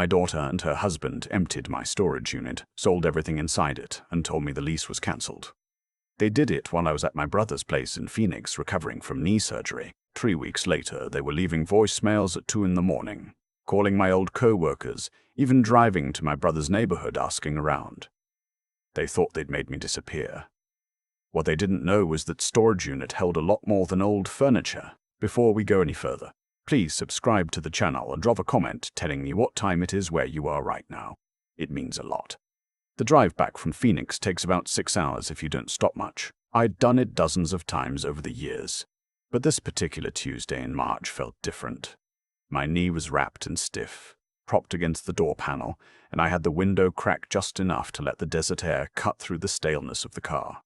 My daughter and her husband emptied my storage unit, sold everything inside it, and told me the lease was cancelled. They did it while I was at my brother's place in Phoenix recovering from knee surgery. 3 weeks later, they were leaving voicemails at 2 in the morning, calling my old co-workers, even driving to my brother's neighborhood asking around. They thought they'd made me disappear. What they didn't know was that storage unit held a lot more than old furniture. Before we go any further, please subscribe to the channel and drop a comment telling me what time it is where you are right now. It means a lot. The drive back from Phoenix takes about 6 hours if you don't stop much. I'd done it dozens of times over the years, but this particular Tuesday in March felt different. My knee was wrapped and stiff, propped against the door panel, and I had the window cracked just enough to let the desert air cut through the staleness of the car.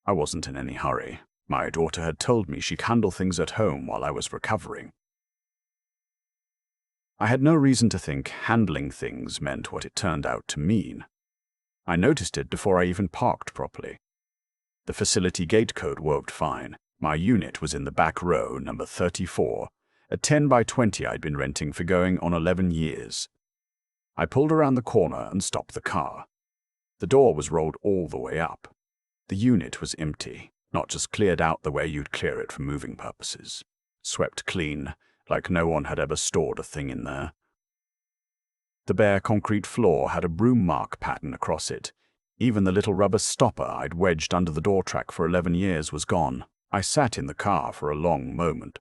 I wasn't in any hurry. My daughter had told me she'd handle things at home while I was recovering. I had no reason to think handling things meant what it turned out to mean. I noticed it before I even parked properly. The facility gate code worked fine. My unit was in the back row, number 34, a 10 by 20 I'd been renting for going on 11 years. I pulled around the corner and stopped the car. The door was rolled all the way up. The unit was empty, not just cleared out the way you'd clear it for moving purposes. Swept clean, like no one had ever stored a thing in there. The bare concrete floor had a broom mark pattern across it. Even the little rubber stopper I'd wedged under the door track for 11 years was gone. I sat in the car for a long moment.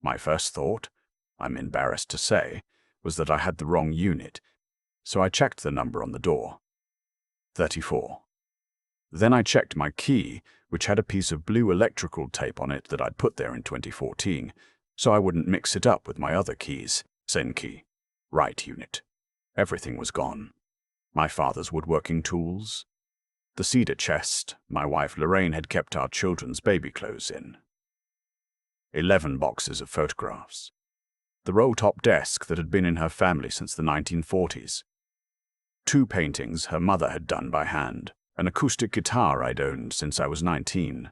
My first thought, I'm embarrassed to say, was that I had the wrong unit, so I checked the number on the door. 34. Then I checked my key, which had a piece of blue electrical tape on it that I'd put there in 2014, so I wouldn't mix it up with my other keys. Same key. Right unit. Everything was gone. My father's woodworking tools. The cedar chest my wife Lorraine had kept our children's baby clothes in. 11 boxes of photographs. The roll-top desk that had been in her family since the 1940s. 2 paintings her mother had done by hand. An acoustic guitar I'd owned since I was 19.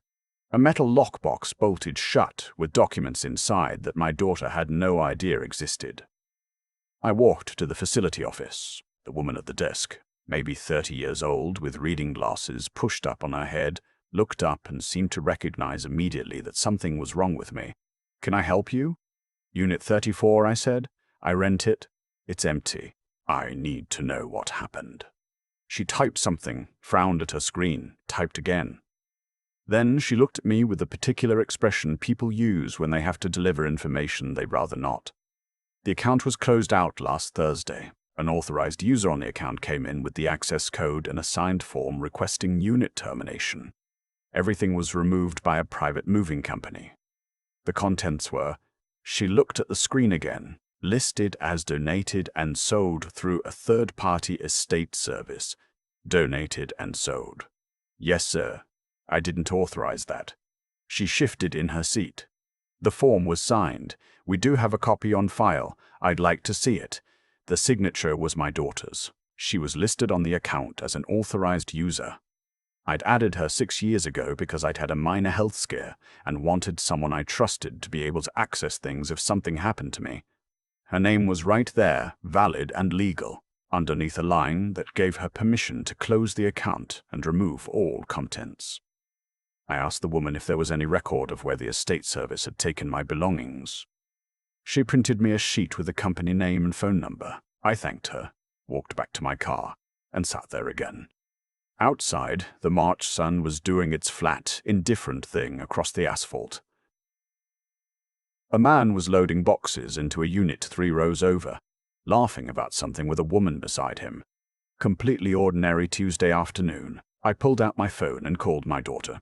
A metal lockbox bolted shut with documents inside that my daughter had no idea existed. I walked to the facility office. The woman at the desk, maybe 30 years old with reading glasses pushed up on her head, looked up and seemed to recognize immediately that something was wrong with me. "Can I help you?" "Unit 34, I said. I rent it. It's empty. I need to know what happened." She typed something, frowned at her screen, typed again. Then she looked at me with the particular expression people use when they have to deliver information they'd rather not. The account was closed out last Thursday. An authorized user on the account came in with the access code and a signed form requesting unit termination. Everything was removed by a private moving company. The contents were, she looked at the screen again, listed as donated and sold through a third-party estate service. Donated and sold. Yes, sir. I didn't authorize that. She shifted in her seat. The form was signed. We do have a copy on file. I'd like to see it. The signature was my daughter's. She was listed on the account as an authorized user. I'd added her 6 years ago because I'd had a minor health scare and wanted someone I trusted to be able to access things if something happened to me. Her name was right there, valid and legal, underneath a line that gave her permission to close the account and remove all contents. I asked the woman if there was any record of where the estate service had taken my belongings. She printed me a sheet with the company name and phone number. I thanked her, walked back to my car, and sat there again. Outside, the March sun was doing its flat, indifferent thing across the asphalt. A man was loading boxes into a unit 3 rows over, laughing about something with a woman beside him. Completely ordinary Tuesday afternoon. I pulled out my phone and called my daughter.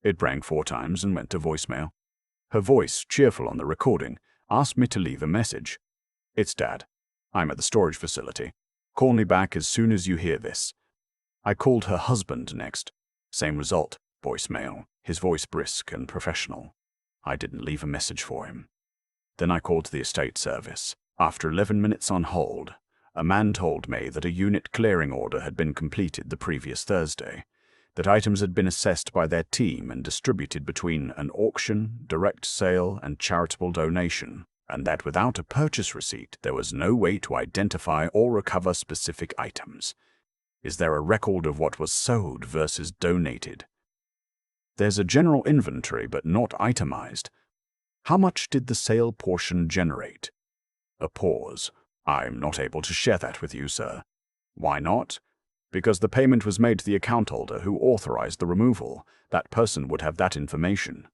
It rang 4 times and went to voicemail. Her voice, cheerful on the recording, asked me to leave a message. "It's Dad. I'm at the storage facility. Call me back as soon as you hear this." I called her husband next. Same result, voicemail, his voice brisk and professional. I didn't leave a message for him. Then I called the estate service. After 11 minutes on hold, a man told me that a unit clearing order had been completed the previous Thursday, that items had been assessed by their team and distributed between an auction, direct sale, and charitable donation. and that without a purchase receipt there was no way to identify or recover specific items. Is there a record of what was sold versus donated? There's a general inventory, but not itemized. How much did the sale portion generate? A pause. I'm not able to share that with you, sir. Why not? Because the payment was made to the account holder who authorized the removal. That person would have that information.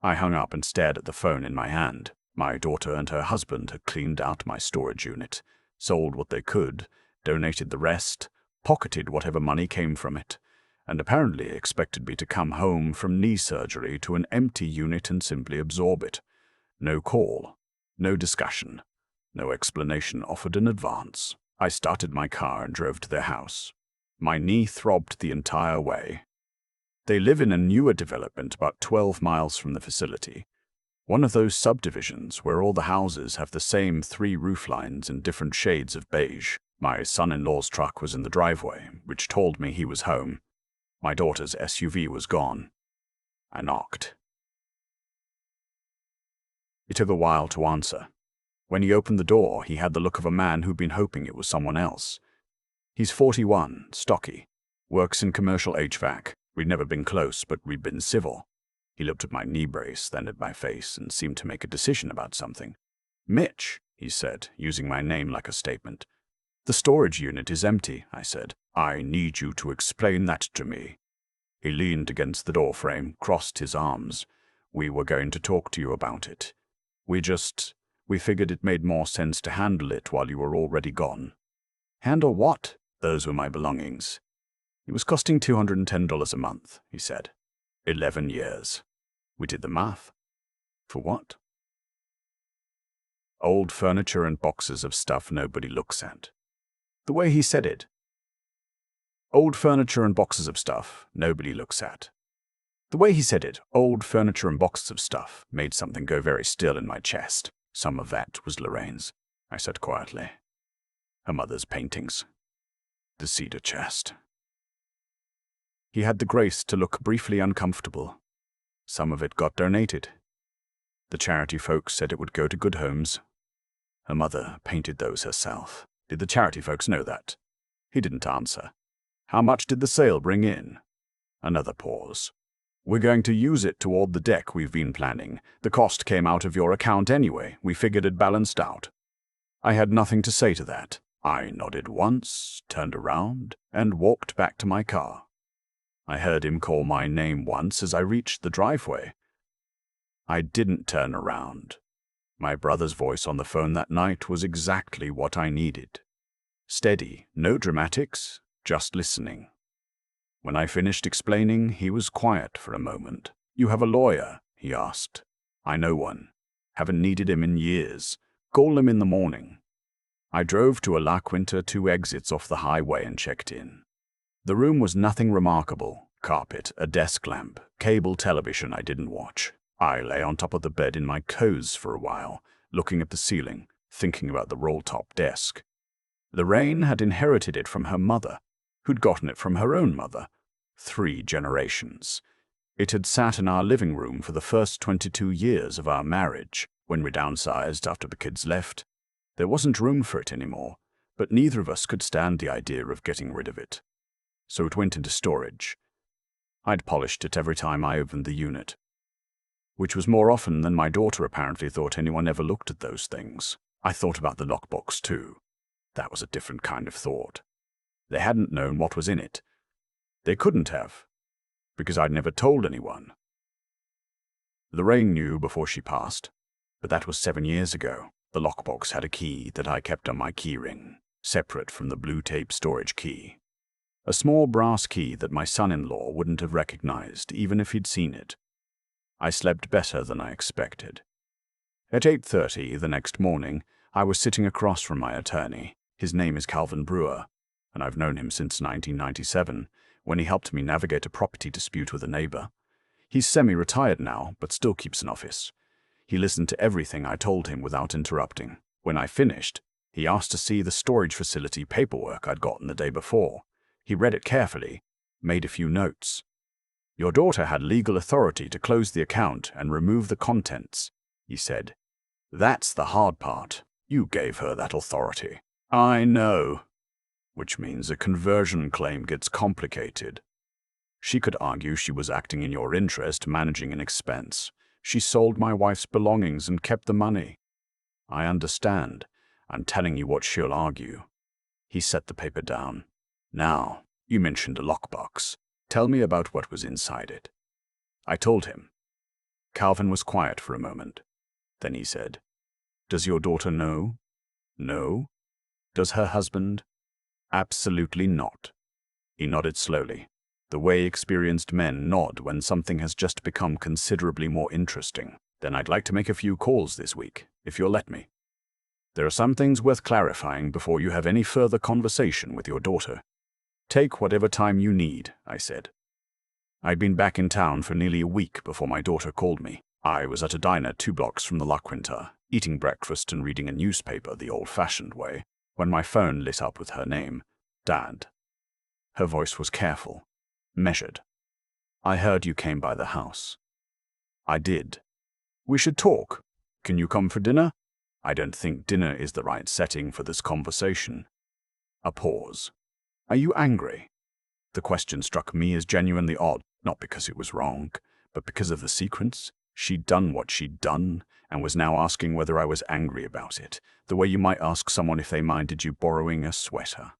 I hung up and stared at the phone in my hand. My daughter and her husband had cleaned out my storage unit, sold what they could, donated the rest, pocketed whatever money came from it, and apparently expected me to come home from knee surgery to an empty unit and simply absorb it. No call, no discussion, no explanation offered in advance. I started my car and drove to their house. My knee throbbed the entire way. They live in a newer development about 12 miles from the facility. One of those subdivisions where all the houses have the same 3 rooflines in different shades of beige. My son-in-law's truck was in the driveway, which told me he was home. My daughter's SUV was gone. I knocked. It took a while to answer. When he opened the door, he had the look of a man who'd been hoping it was someone else. He's 41, stocky, works in commercial HVAC. We'd never been close, but we'd been civil. He looked at my knee brace, then at my face, and seemed to make a decision about something. "Mitch," he said, using my name like a statement. "The storage unit is empty," I said. "I need you to explain that to me." He leaned against the doorframe, crossed his arms. "We were going to talk to you about it. We figured it made more sense to handle it while you were already gone." "Handle what?" "Those were my belongings. It was costing $210 a month," he said. 11 years. We did the math. For what? Old furniture and boxes of stuff nobody looks at. The way he said it. Old furniture and boxes of stuff nobody looks at. The way he said it, old furniture and boxes of stuff, made something go very still in my chest. Some of that was Lorraine's, I said quietly. Her mother's paintings. The cedar chest. He had the grace to look briefly uncomfortable. Some of it got donated. The charity folks said it would go to good homes. Her mother painted those herself. Did the charity folks know that? He didn't answer. How much did the sale bring in? Another pause. We're going to use it toward the deck we've been planning. The cost came out of your account anyway. We figured it balanced out. I had nothing to say to that. I nodded once, turned around, and walked back to my car. I heard him call my name once as I reached the driveway. I didn't turn around. My brother's voice on the phone that night was exactly what I needed. Steady, no dramatics, just listening. When I finished explaining, he was quiet for a moment. "You have a lawyer?" he asked. "I know one. Haven't needed him in years. Call him in the morning." I drove to a La Quinta 2 exits off the highway and checked in. The room was nothing remarkable. Carpet, a desk lamp, cable television I didn't watch. I lay on top of the bed in my coats for a while, looking at the ceiling, thinking about the roll-top desk. Lorraine had inherited it from her mother, who'd gotten it from her own mother. 3 generations. It had sat in our living room for the first 22 years of our marriage. When we downsized after the kids left, there wasn't room for it anymore, but neither of us could stand the idea of getting rid of it. So it went into storage. I'd polished it every time I opened the unit, which was more often than my daughter apparently thought anyone ever looked at those things. I thought about the lockbox too. That was a different kind of thought. They hadn't known what was in it. They couldn't have, because I'd never told anyone. Lorraine knew before she passed, but that was 7 years ago. The lockbox had a key that I kept on my keyring, separate from the blue tape storage key. A small brass key that my son-in-law wouldn't have recognized even if he'd seen it. I slept better than I expected. At 8:30 the next morning, I was sitting across from my attorney. His name is Calvin Brewer, and I've known him since 1997, when he helped me navigate a property dispute with a neighbor. He's semi-retired now, but still keeps an office. He listened to everything I told him without interrupting. When I finished, he asked to see the storage facility paperwork I'd gotten the day before. He read it carefully, made a few notes. "Your daughter had legal authority to close the account and remove the contents," he said. That's the hard part. You gave her that authority. I know. Which means a conversion claim gets complicated. She could argue she was acting in your interest, managing an expense. She sold my wife's belongings and kept the money. I understand. I'm telling you what she'll argue. He set the paper down. Now, you mentioned a lockbox. Tell me about what was inside it. I told him. Calvin was quiet for a moment. Then he said, Does your daughter know? No. Does her husband? Absolutely not. He nodded slowly, the way experienced men nod when something has just become considerably more interesting. Then I'd like to make a few calls this week, if you'll let me. There are some things worth clarifying before you have any further conversation with your daughter. Take whatever time you need, I said. I'd been back in town for nearly a week before my daughter called me. I was at a diner 2 blocks from the La Quinta, eating breakfast and reading a newspaper the old-fashioned way, when my phone lit up with her name, Dad. Her voice was careful, measured. I heard you came by the house. I did. We should talk. Can you come for dinner? I don't think dinner is the right setting for this conversation. A pause. Are you angry? The question struck me as genuinely odd, not because it was wrong, but because of the sequence. She'd done what she'd done, and was now asking whether I was angry about it, the way you might ask someone if they minded you borrowing a sweater.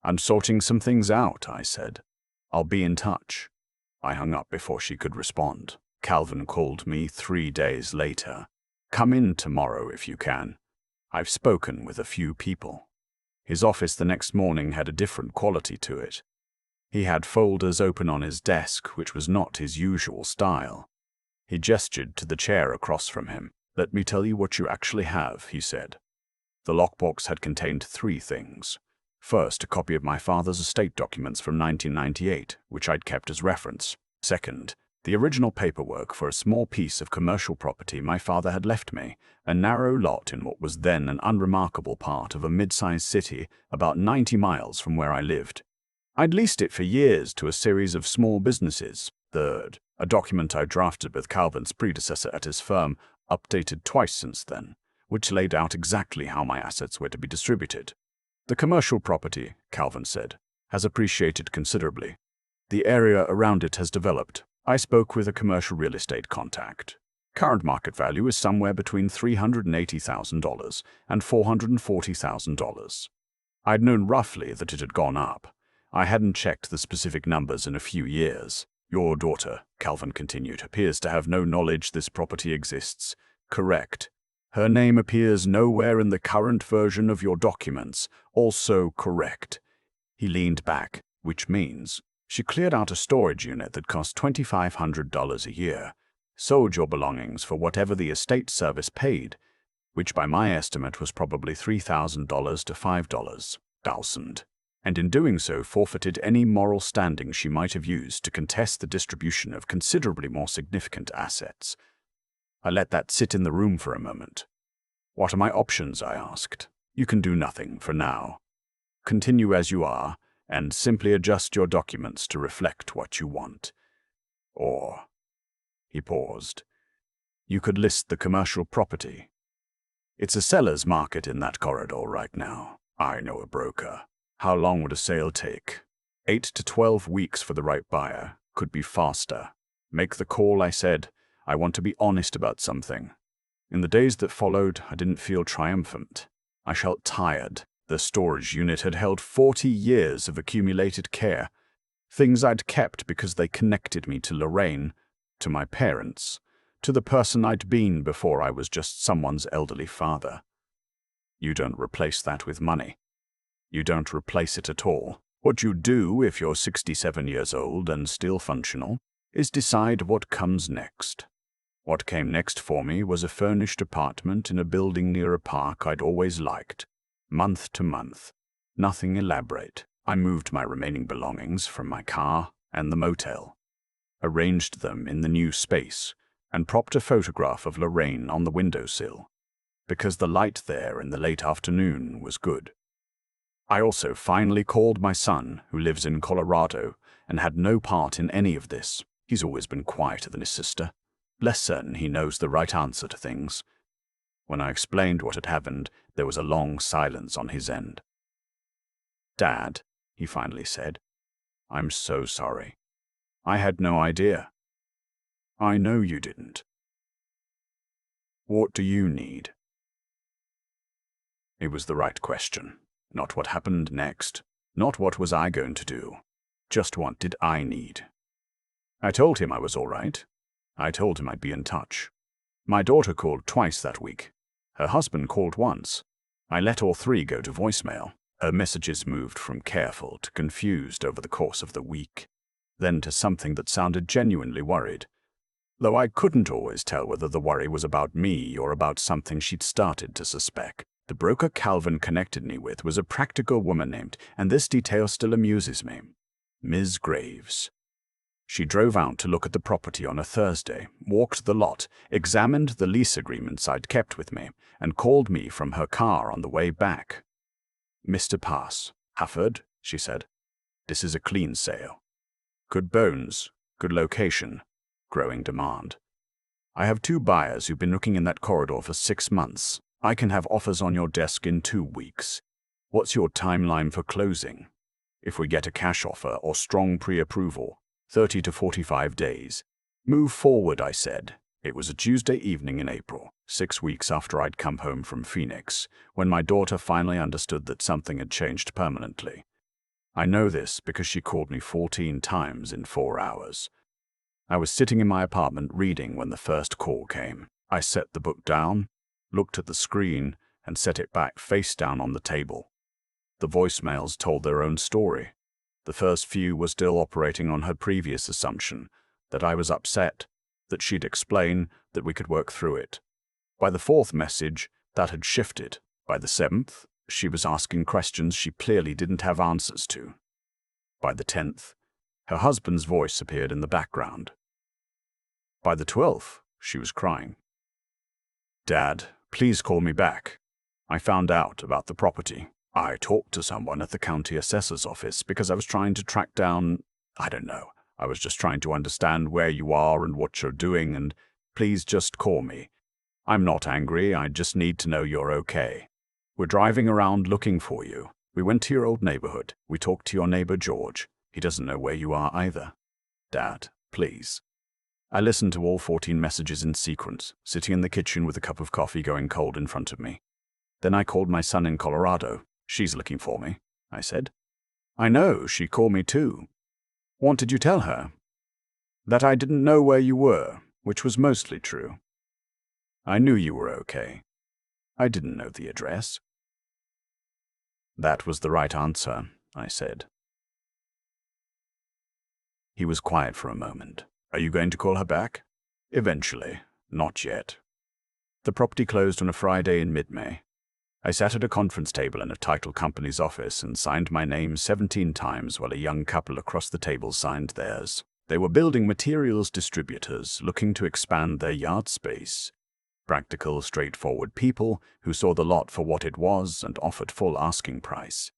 I'm sorting some things out, I said. I'll be in touch. I hung up before she could respond. Calvin called me 3 days later. Come in tomorrow if you can. I've spoken with a few people. His office the next morning had a different quality to it. He had folders open on his desk, which was not his usual style. He gestured to the chair across from him. Let me tell you what you actually have, he said. The lockbox had contained 3 things. First, a copy of my father's estate documents from 1998, which I'd kept as reference. Second, the original paperwork for a small piece of commercial property my father had left me, a narrow lot in what was then an unremarkable part of a mid-sized city about 90 miles from where I lived. I'd leased it for years to a series of small businesses. Third, a document I drafted with Calvin's predecessor at his firm, updated twice since then, which laid out exactly how my assets were to be distributed. The commercial property, Calvin said, has appreciated considerably. The area around it has developed. I spoke with a commercial real estate contact. Current market value is somewhere between $380,000 and $440,000. I'd known roughly that it had gone up. I hadn't checked the specific numbers in a few years. Your daughter, Calvin continued, appears to have no knowledge this property exists. Correct. Her name appears nowhere in the current version of your documents. Also correct. He leaned back, which means she cleared out a storage unit that cost $2,500 a year, sold your belongings for whatever the estate service paid, which by my estimate was probably $3,000 to $5,000, and in doing so forfeited any moral standing she might have used to contest the distribution of considerably more significant assets. I let that sit in the room for a moment. What are my options? I asked. You can do nothing for now. Continue as you are, and simply adjust your documents to reflect what you want. Or, he paused, you could list the commercial property. It's a seller's market in that corridor right now. I know a broker. How long would a sale take? 8 to 12 weeks for the right buyer. Could be faster. Make the call, I said. I want to be honest about something. In the days that followed, I didn't feel triumphant. I felt tired. The storage unit had held 40 years of accumulated care. Things I'd kept because they connected me to Lorraine, to my parents, to the person I'd been before I was just someone's elderly father. You don't replace that with money. You don't replace it at all. What you do, if you're 67 years old and still functional, is decide what comes next. What came next for me was a furnished apartment in a building near a park I'd always liked. Month to month. Nothing elaborate. I moved my remaining belongings from my car and the motel, arranged them in the new space, and propped a photograph of Lorraine on the windowsill, because the light there in the late afternoon was good. I also finally called my son, who lives in Colorado, and had no part in any of this. He's always been quieter than his sister. Less certain he knows the right answer to things. When I explained what had happened, there was a long silence on his end. "Dad," he finally said, "I'm so sorry. I had no idea." "I know you didn't. What do you need?" It was the right question. Not what happened next. Not what was I going to do. Just what did I need? I told him I was all right. I told him I'd be in touch. My daughter called twice that week. Her husband called once. I let all three go to voicemail. Her messages moved from careful to confused over the course of the week, then to something that sounded genuinely worried, though I couldn't always tell whether the worry was about me or about something she'd started to suspect. The broker Calvin connected me with was a practical woman named, and this detail still amuses me, Ms. Graves. She drove out to look at the property on a Thursday, walked the lot, examined the lease agreements I'd kept with me, and called me from her car on the way back. "Mr. Pass, Hafford," she said. "This is a clean sale. Good bones, good location, growing demand. I have 2 buyers who've been looking in that corridor for 6 months. I can have offers on your desk in 2 weeks. What's your timeline for closing? If we get a cash offer or strong pre-approval, 30 to 45 days. Move forward, I said. It was a Tuesday evening in April, 6 weeks after I'd come home from Phoenix, when my daughter finally understood that something had changed permanently. I know this because she called me 14 times in 4 hours. I was sitting in my apartment reading when the first call came. I set the book down, looked at the screen, and set it back face down on the table. The voicemails told their own story. The first few were still operating on her previous assumption, that I was upset, that she'd explain, that we could work through it. By the 4th message, that had shifted. By the 7th, she was asking questions she clearly didn't have answers to. By the 10th, her husband's voice appeared in the background. By the 12th, she was crying. "Dad, please call me back. I found out about the property. I talked to someone at the county assessor's office because I was trying to track down, I don't know, I was just trying to understand where you are and what you're doing, and please just call me. I'm not angry, I just need to know you're okay. We're driving around looking for you. We went to your old neighborhood. We talked to your neighbor George. He doesn't know where you are either. Dad, please." I listened to all 14 messages in sequence, sitting in the kitchen with a cup of coffee going cold in front of me. Then I called my son in Colorado. "She's looking for me," I said. "I know, she called me too." "What did you tell her?" "That I didn't know where you were, which was mostly true. I knew you were okay. I didn't know the address." "That was the right answer," I said. He was quiet for a moment. "Are you going to call her back?" "Eventually. Not yet." The property closed on a Friday in mid-May. I sat at a conference table in a title company's office and signed my name 17 times while a young couple across the table signed theirs. They were building materials distributors looking to expand their yard space. Practical, straightforward people who saw the lot for what it was and offered full asking price.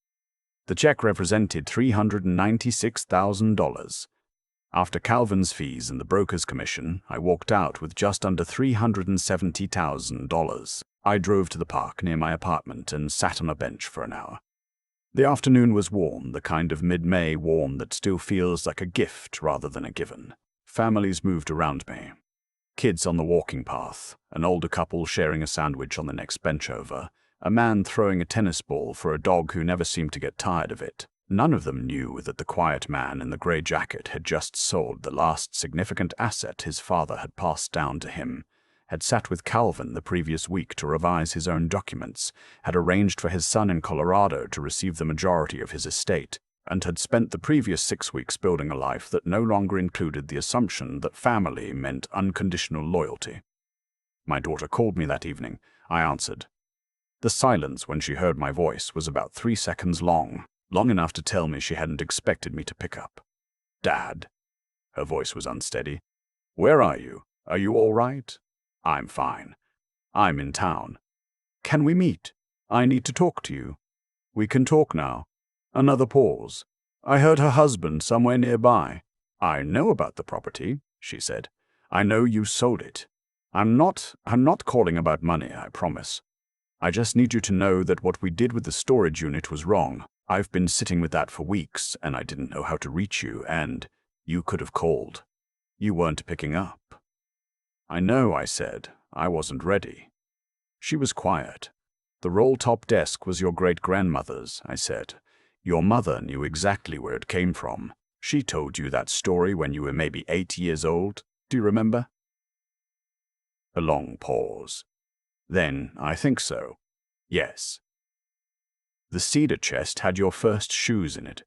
The check represented $396,000. After Calvin's fees and the broker's commission, I walked out with just under $370,000. I drove to the park near my apartment and sat on a bench for an hour. The afternoon was warm, the kind of mid-May warm that still feels like a gift rather than a given. Families moved around me. Kids on the walking path, an older couple sharing a sandwich on the next bench over, a man throwing a tennis ball for a dog who never seemed to get tired of it. None of them knew that the quiet man in the grey jacket had just sold the last significant asset his father had passed down to him, had sat with Calvin the previous week to revise his own documents, had arranged for his son in Colorado to receive the majority of his estate, and had spent the previous 6 weeks building a life that no longer included the assumption that family meant unconditional loyalty. My daughter called me that evening. I answered. The silence when she heard my voice was about 3 seconds long enough to tell me she hadn't expected me to pick up. "Dad." Her voice was unsteady. "Where are you? Are you all right?" "I'm fine. I'm in town." "Can we meet? I need to talk to you." "We can talk now." Another pause. "I heard her husband somewhere nearby." "I know about the property," she said. "I know you sold it. I'm not calling about money, I promise. I just need you to know that what we did with the storage unit was wrong. I've been sitting with that for weeks, and I didn't know how to reach you, and you could have called. You weren't picking up. I know, I said. I wasn't ready. She was quiet. The roll-top desk was your great-grandmother's, I said. Your mother knew exactly where it came from. She told you that story when you were maybe 8 years old. Do you remember? A long pause. Then, I think so. Yes. The cedar chest had your first shoes in it,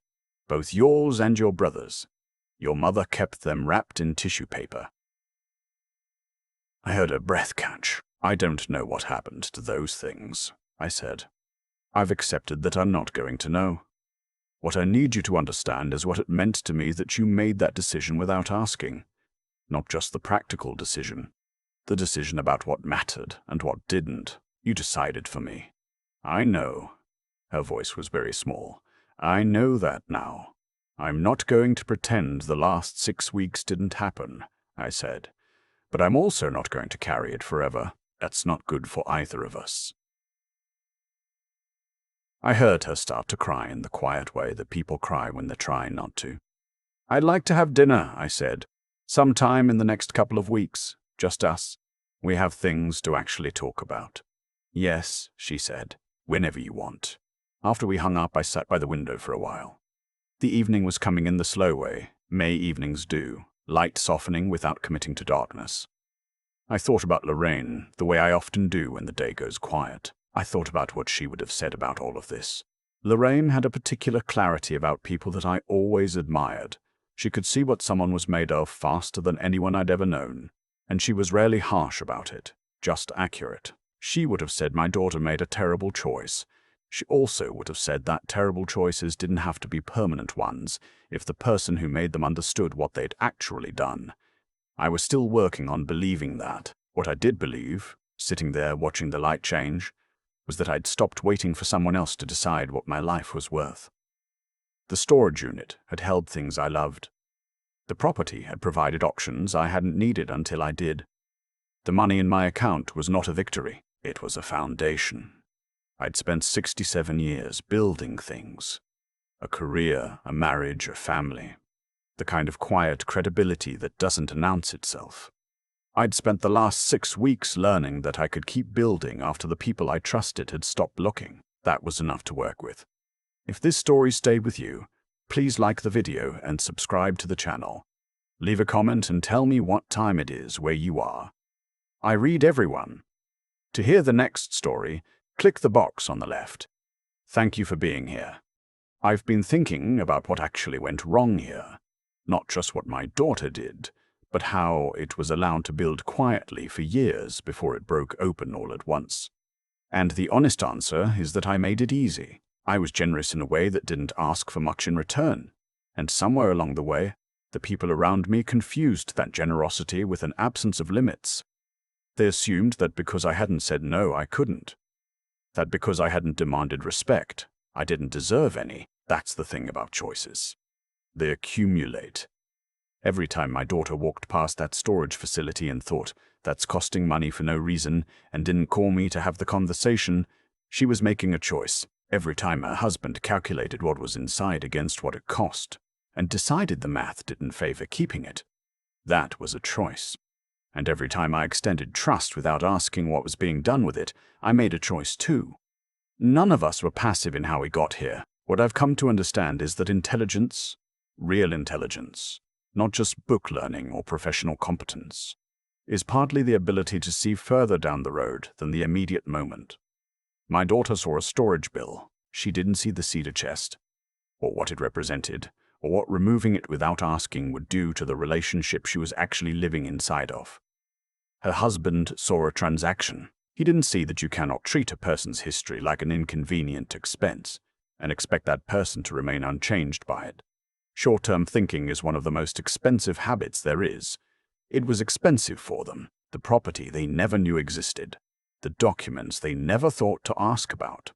both yours and your brother's. Your mother kept them wrapped in tissue paper. I heard her breath catch. I don't know what happened to those things, I said. I've accepted that I'm not going to know. What I need you to understand is what it meant to me that you made that decision without asking. Not just the practical decision. The decision about what mattered and what didn't. You decided for me. I know. Her voice was very small. I know that now. I'm not going to pretend the last 6 weeks didn't happen, I said. But I'm also not going to carry it forever. That's not good for either of us. I heard her start to cry in the quiet way that people cry when they're trying not to. I'd like to have dinner, I said. Sometime in the next couple of weeks. Just us. We have things to actually talk about. Yes, she said. Whenever you want. After we hung up, I sat by the window for a while. The evening was coming in the slow way May evenings do, light softening without committing to darkness. I thought about Lorraine, the way I often do when the day goes quiet. I thought about what she would have said about all of this. Lorraine had a particular clarity about people that I always admired. She could see what someone was made of faster than anyone I'd ever known, and she was rarely harsh about it, just accurate. She would have said my daughter made a terrible choice. She also would have said that terrible choices didn't have to be permanent ones if the person who made them understood what they'd actually done. I was still working on believing that. What I did believe, sitting there watching the light change, was that I'd stopped waiting for someone else to decide what my life was worth. The storage unit had held things I loved. The property had provided options I hadn't needed until I did. The money in my account was not a victory, it was a foundation. I'd spent 67 years building things. A career, a marriage, a family. The kind of quiet credibility that doesn't announce itself. I'd spent the last 6 weeks learning that I could keep building after the people I trusted had stopped looking. That was enough to work with. If this story stayed with you, please like the video and subscribe to the channel. Leave a comment and tell me what time it is where you are. I read everyone. To hear the next story, click the box on the left. Thank you for being here. I've been thinking about what actually went wrong here. Not just what my daughter did, but how it was allowed to build quietly for years before it broke open all at once. And the honest answer is that I made it easy. I was generous in a way that didn't ask for much in return. And somewhere along the way, the people around me confused that generosity with an absence of limits. They assumed that because I hadn't said no, I couldn't. That because I hadn't demanded respect, I didn't deserve any. That's the thing about choices. They accumulate. Every time my daughter walked past that storage facility and thought, that's costing money for no reason, and didn't call me to have the conversation, she was making a choice. Every time her husband calculated what was inside against what it cost, and decided the math didn't favor keeping it, that was a choice. And every time I extended trust without asking what was being done with it, I made a choice too. None of us were passive in how we got here. What I've come to understand is that intelligence, real intelligence, not just book learning or professional competence, is partly the ability to see further down the road than the immediate moment. My daughter saw a storage bill. She didn't see the cedar chest, or what it represented, or what removing it without asking would do to the relationship she was actually living inside of. Her husband saw a transaction. He didn't see that you cannot treat a person's history like an inconvenient expense and expect that person to remain unchanged by it. Short-term thinking is one of the most expensive habits there is. It was expensive for them, the property they never knew existed, the documents they never thought to ask about.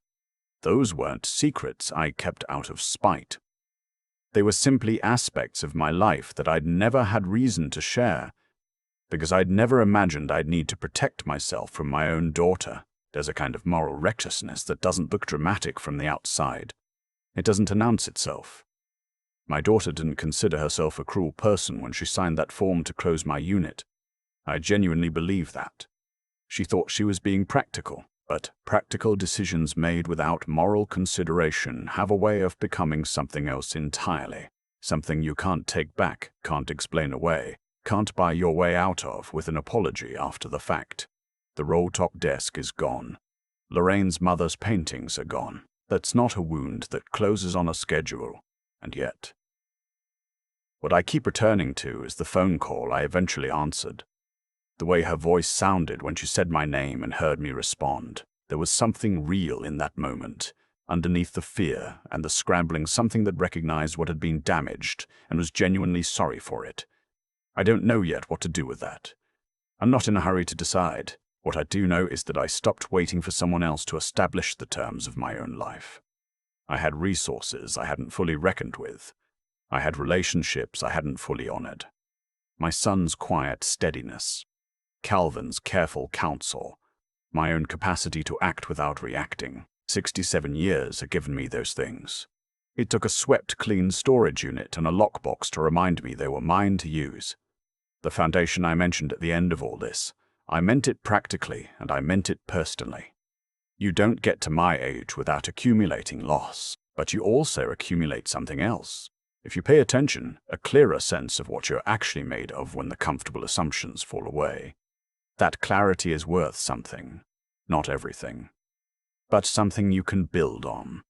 Those weren't secrets I kept out of spite. They were simply aspects of my life that I'd never had reason to share, because I'd never imagined I'd need to protect myself from my own daughter. There's a kind of moral recklessness that doesn't look dramatic from the outside. It doesn't announce itself. My daughter didn't consider herself a cruel person when she signed that form to close my unit. I genuinely believe that. She thought she was being practical, but practical decisions made without moral consideration have a way of becoming something else entirely. Something you can't take back, can't explain away, can't buy your way out of with an apology after the fact. The roll-top desk is gone. Lorraine's mother's paintings are gone. That's not a wound that closes on a schedule. And yet, what I keep returning to is the phone call I eventually answered. The way her voice sounded when she said my name and heard me respond. There was something real in that moment, underneath the fear and the scrambling, something that recognized what had been damaged and was genuinely sorry for it. I don't know yet what to do with that. I'm not in a hurry to decide. What I do know is that I stopped waiting for someone else to establish the terms of my own life. I had resources I hadn't fully reckoned with. I had relationships I hadn't fully honored. My son's quiet steadiness, Calvin's careful counsel, my own capacity to act without reacting. 67 years had given me those things. It took a swept clean storage unit and a lockbox to remind me they were mine to use. The foundation I mentioned at the end of all this, I meant it practically and I meant it personally. You don't get to my age without accumulating loss, but you also accumulate something else. If you pay attention, a clearer sense of what you're actually made of when the comfortable assumptions fall away. That clarity is worth something, not everything, but something you can build on.